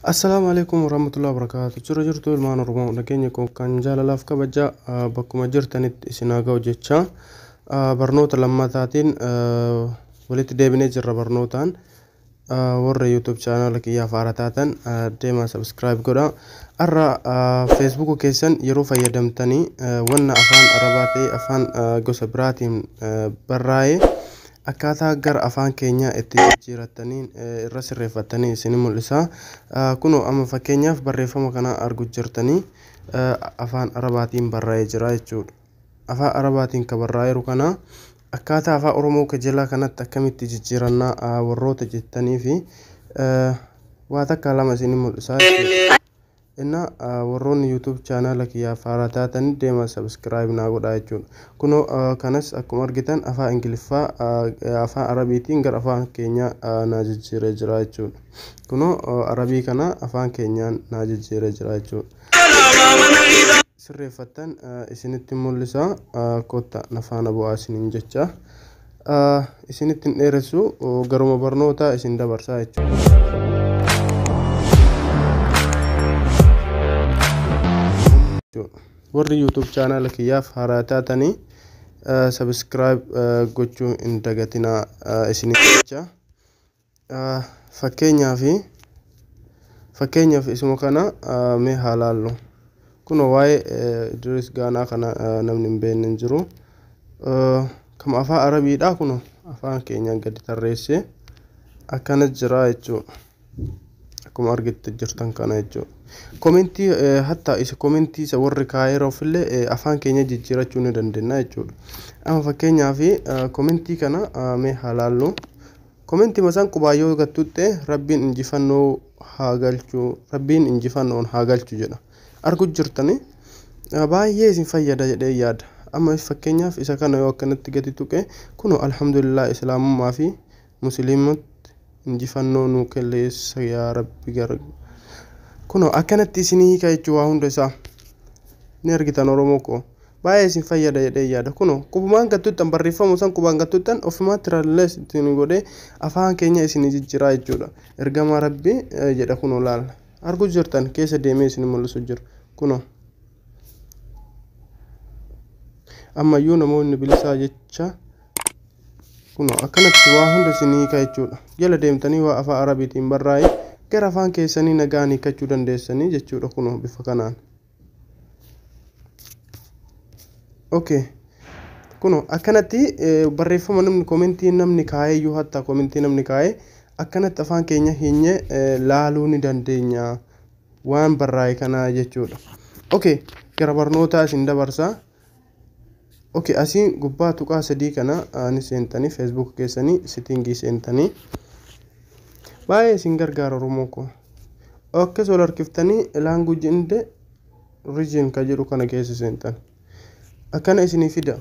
Assalamualaikum warahmatullahi wabarakatuh. Jira jirtu ilmaan Oromoo nageenya koo kan jaalalaaf kabaja bakkuma jirtanitti isin haa ga'u jecha barnoota lammataatiin walitti deebinee jirra barnootaan warra YouTube channel kiyyaaf haara taatan deemaa subscribe godhaa. Har'a Facebook keessan yeroo fayyadamtanii wanna afaan Arabaa ta'e afaan gosa biraatiin barraa'ee akkaataa gara afaan keenya itti jijjiirattaniin irra sirreeffattanii isin mul'isa. Kunoo amma fakkeenyaaf barreeffama kana argu jirtanii afaan Arabaatiin barraa'ee jira jechuudha. Afaan Arabaatiin ka barraa'eeru kana akkaataa afaan Oromoo kajelaa kanatti akkamitti jijjiirannaa warroota jettanii fi waa takka lama isin mul'isa jechuudha. Inna warroonni YouTube channel kiyyaaf haara taatan deema subscribe naa godhaa jechuudha. Kunoo kanas akkuma argitan afaan Ingiliffaa afaan Arabiitiin gara afaan keenya naa jijjiiree jira jechuudha. Kunoo Arabii kana afaan keenyaan naa jijjiiree jira jechuudha. Sirreeffattan isinitti mul'isa kotta nafaana bu'aa isiniin jecha. Isinitti hin dheeressu garuma barnoota isin dabarsaa jechuudha. Warri YouTube channel kiyyaaf haara taatanii subscribe gochuu hin dagatinaa isinitti jecha. Fakkeenyaaf isuma kana mee haa laallu. Kunoo waa'ee Idris Gaanaa kana namni hin beekne hin jiru. Kama afaan Arabiidha kunoo afaan keenyaan gadi tarreessee akkana jira jechuudha. Akkuma argitti jirtan kana jechuudha. Komentii hatta isa komentii isa warri kaayera ofillee afaan keenya jijjiirachuu ni dandeenya jechuudha. Amma fakkeenyaaf komentii kana mee haa laallu. Komentii masaan qubaayyoo gattutte rabbiin injifannoo haa galchu, rabbiin injifannoon haa galchu jedha. Argu jirtani baay'ee isin fayyada jedhee yaada. Amma fakkeenyaaf isa kana yoo akkanatti gadi tuqe kunoo alhamdulillah islaamummaa fi musliimatti injifannoo nu kelleessa yaa rabbi gara. Kunoo akkanatti isinii hiika jechuun waa hunda isaa ni argitan Oromoo koo baay'ee isin fayyada jedhee yaada. Kunoo qubumaan gattuttan barreeffamu san qubaan gattuttan ofumaatti rallees ittiin godhee afaan keenya isinii jijjiiraa jechuudha. Ergamaa rabbi jedha kunoo laala. Argu jirtan keessa deemee isin mul'isu jira. Kunoo ammayyuu namoonni bilisaa jecha kunoo akkanatti waa hunda isinii hiika jechuudha. Jala deemtanii waa afaan Arabiitiin barraa'ee gara afaan keessanii nagaan hiikachuu dandeessanii jechuudha. Kunoo bifa kanaan. Okay. Kunoo akkanatti barreeffama namni komentii namni kaa'ee yoo hatta komentii namni kaa'ee akkanatti afaan keenya hinyee laaluu ni dandeenya waan barraa'e kana jechuudha. Okay. Gara barnootaa isin dabarsaa. Okay. Asiin gubbaa tuqaa sadii kana ni seentanii Facebook keessanii settingii seentanii. Baay'ee isin gargaara Oromoo koo. Akkas ol harkiftanii language in the region ka jedhu kana keessa seentan. Akkana isinii fida.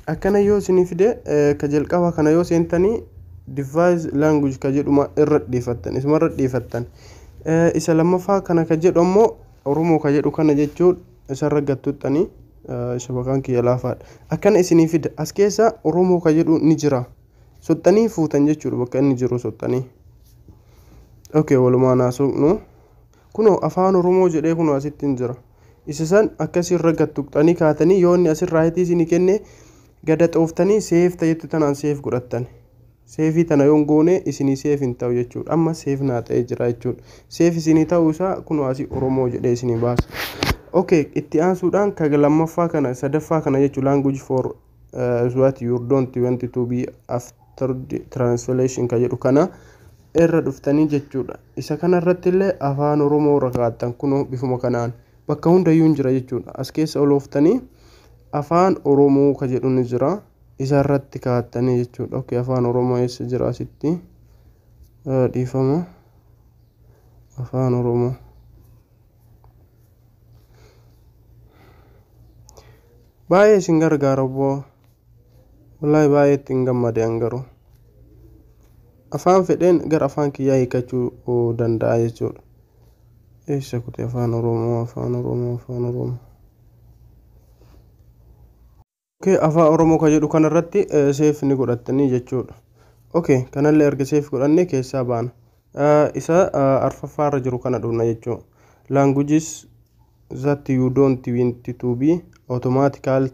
Akkana yoo isinii fide ka jalqaba kana yoo seentanii device language ka jedhuma irra dhiifattan. Isuma irra dhiifattan. Isa lammaffaa kana ka jedhu ammoo Oromoo ka jedhu kana jechuun isarra gattuttanii isa bakaan kiyya laafaadha. Akkana isinii fida. As keessa Oromoo ka jedhu ni jira. Sottanii fuutan jechuudha bakka inni jiru sottanii. Okay, walumaan haasofnu. Kunoo afaan Oromoo jedhee kunoo asitti hin jira. Isa san akkasirra gattuqxanii kaatanii yoo inni asirraa hitii isinii kenne gada xooftanii seef ta'etti tanaan seef godhattan. Seefii tana yoon goone isinii seef hin ta'u jechuudha. Amma seef naa ta'ee jira jechuudha. Seef isinii ta'uu isaa kunoo asii Oromoo jedhee isinii baasa. Okay, itti aansuudhaan ka lammaffaa kana sadaffaa kana jechuudha language for what you don't want to be after the translation ka jedhu kana irra dhuftanii jechuudha. Isa kana irratti illee afaan Oromoo irra kaa'attan kunoo bifuma kanaan bakka hundayyuu hin jira jechuudha. As keessa olooftanii afaan Oromoo ka jedhu ni jira. Isa irratti kaa'attanii jechuudha. Okay, afaan Oromoo eessa jira asitti dhiifama afaan Oromoo. Baay'ee isin gargaara obbo. Wallahi baay'ee ittiin gammade garuu. Afaan fedhen gara afaan kiyyaa hiikachuu danda'a jechuudha. Eessa kutee afaan Oromoo afaan Oromoo afaan Oromoo. Okay, afaan Oromoo ka jedhu kanarratti seef ni godhattanii jechuudha. Okay, kanallee erga seef godhanne keessaa baana. isa arfaffaarra jiru kana dhufna jechuudha. Languages that you don't want to be automatically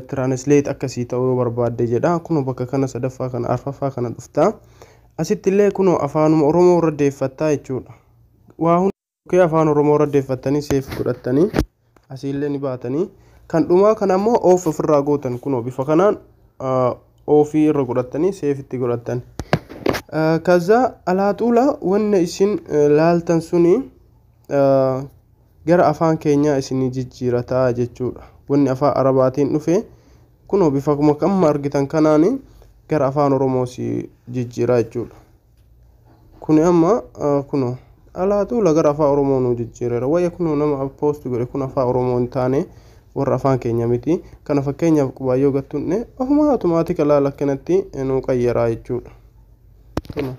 translate akkasii ta'uu barbaadde jedha. Kun bakka kana sadaffaa kana arfaffaa kana dhufta. Asitti illee kun afaanuma Oromoo irra deeffattaa jechuudha. Waa hundi afaan Oromoo irra deeffattanii seef godhattanii asiillee ni baatanii kan dhumaa kan ammoo of ofirraa gootan kun bifa kanaan ofii irra godhattanii seefitti godhattan. Kaza alaatuula wanna isin laaltan suni gara afaan keenya isin jijjiirataa jechuudha. Wanni afaan Arabaatiin dhufe kun bifa kuma argitan kanaani gara afaan Oromoo si jijjiiraa jechuudha. Kun amma kun alaatuula gara afaan Oromoo nu jijjiireera. Wayya kun nama post godhe kun afaan Oromoo hin taane warra afaan keenya miti. Kana fakkeenyaaf qubaayoo gattunne ofuma automaatika laala kanatti nu qayyaraa jechuudha. Kun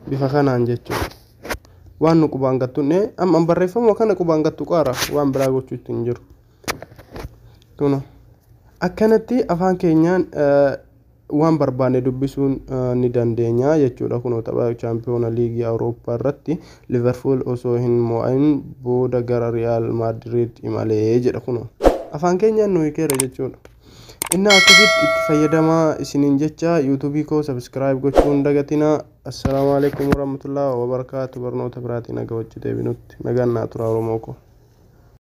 bifa kanaan jechuudha. Waan nu qubaan gattunne amma barreeffama kana qubaan gattu qaara waan biraa gochuutti hin jiru. Kun akkanatti afaan keenyaan waan barbaanne dubbisuun ni dandeenya jechuudha. Kun tapha chaampiyoona liigii Awurooppaa irratti Liverpool osoo hin mo'atin booda gara Real Madrid imalee jedha. Kun afaan keenyaan nu hiikeera jechuudha. Inni akkasitti itti fayyadamaa isiniin jecha YouTube koo subscribe gochuun dagatina. Assalaamu alaykum warahmatullahi wabarakatuh. Barnoota biraatiin nagaa wajji deebinutti nagaan naa tura Oromoo koo.